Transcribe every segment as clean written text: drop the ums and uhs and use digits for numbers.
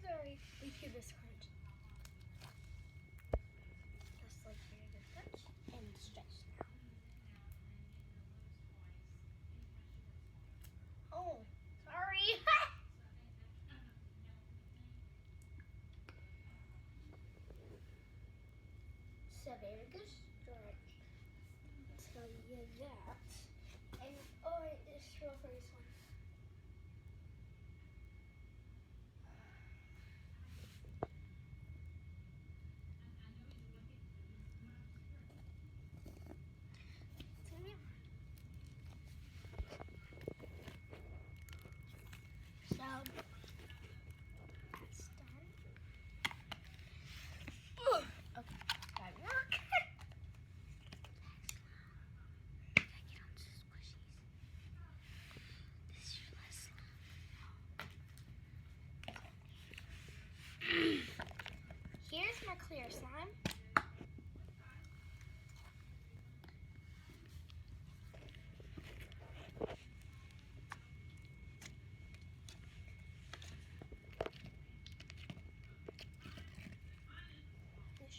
Sorry, we hear this crunch. Just like hear this crunch and stretch now. Oh, sorry. So very good stretch. Tell you that. And oh, this strawberries one. So that's done. Okay, that work. Get on some squishies. This is less slow. Here's my clear slime.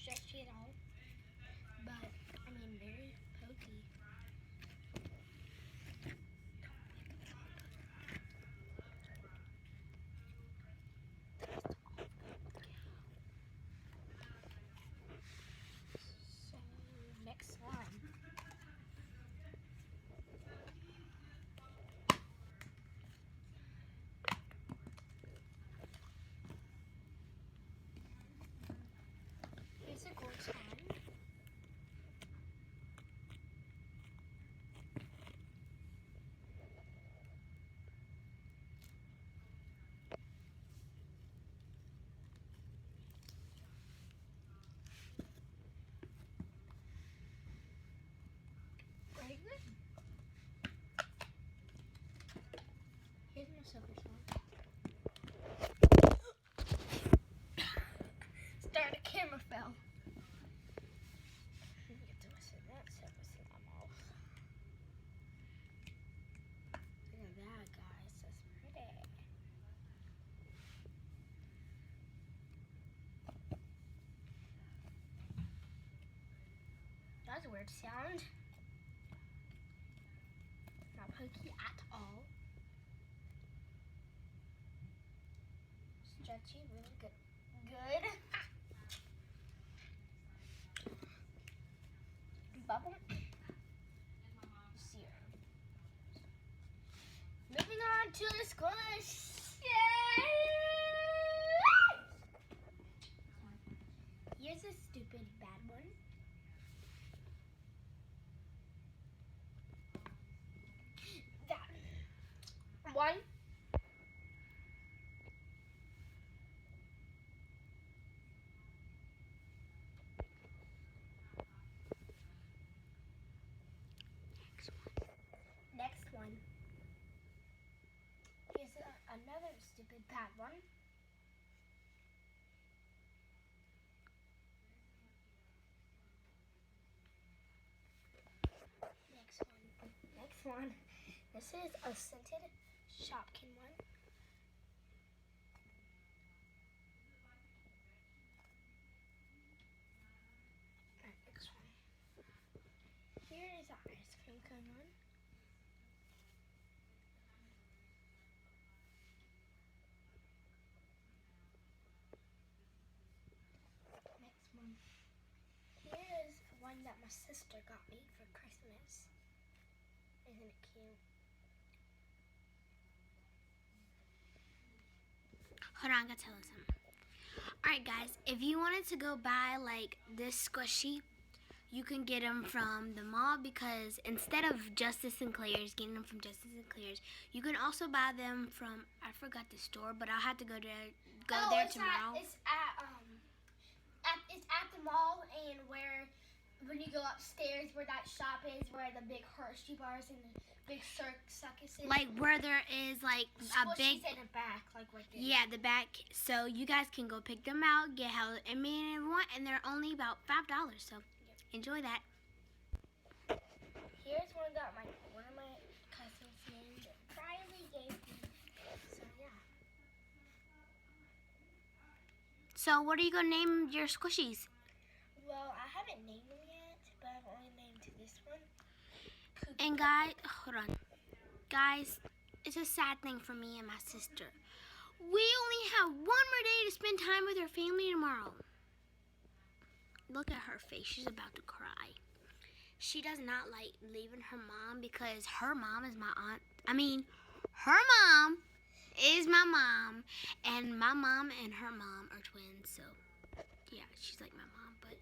Stretchy at all, but I mean very pokey. So next slime. Here's a gold slime. Very good. Here's my silver slime. Sorry, the camera fell. Get the rest of that silver slime off. Look at that, guys. That's pretty. That's a weird sound. Not pokey at all. Stretchy, really good. Good. Bubble. Serum. Moving on to the squish. Yay! Here's a stupid bad one. That one. Next one. Here's another stupid bad one. Next one. This is a scented Shopkin one. Next one. Here is our ice cream cone one. Next one. Here is one that my sister got me for Christmas. Isn't it cute? Hold on, I gotta tell you something. Alright guys, if you wanted to go buy like this squishy, you can get them from the mall, because instead of Justice Sinclair's, getting them from Justice Sinclair's, you can also buy them from, I forgot the store, but I'll have to go there tomorrow. It's at the mall, and when you go upstairs where that shop is, where the big Hershey bars and the big circus is. Like where there is like a big, in the back, like right there. yeah, the back. So you guys can go pick them out, get how many you want, and they're only about $5. So enjoy that. Here's one that one of my cousins named Riley gave me. So yeah. So what are you gonna name your squishies? Well, I haven't named them yet, but I've only named this one. And guys, hold on. Guys, it's a sad thing for me and my sister. We only have one more day to spend time with our family tomorrow. Look at her face. She's about to cry. She does not like leaving her mom, because her mom is my aunt. I mean, her mom is my mom, and my mom and her mom are twins. So, yeah, she's like my mom, but...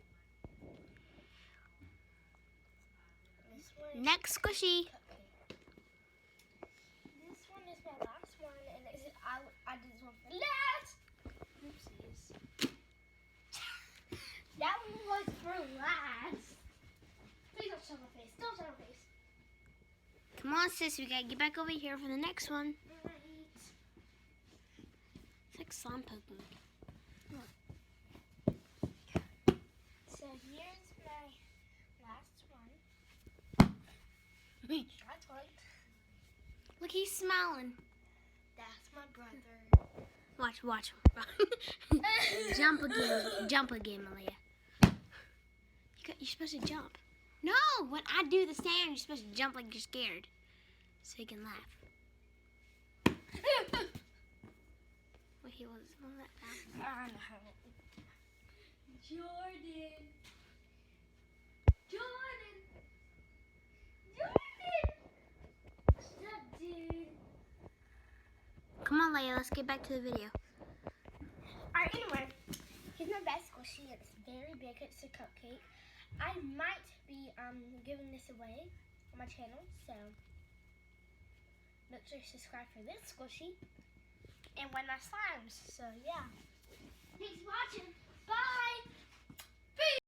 Next squishy. This one is my last one, and I did this one for last. Oopsies. That one was for last. Please don't show my face. Don't show my face. Come on, sis. We gotta get back over here for the next one. Right. It's like slime poking. So here's my last one. That's one. Look, he's smiling. That's my brother. Watch. Jump again, Malia. You're supposed to jump. No, when I do the stand, you're supposed to jump like you're scared, so you can laugh. Wait, he was on that down. Jordan. What's up, dude? Come on, Leia, let's get back to the video. Alright, anyway, here's my best squishy. It's very big. It's a cupcake. I might be giving this away on my channel, so make sure you subscribe for this squishy and win my slimes. So yeah. Thanks for watching. Bye.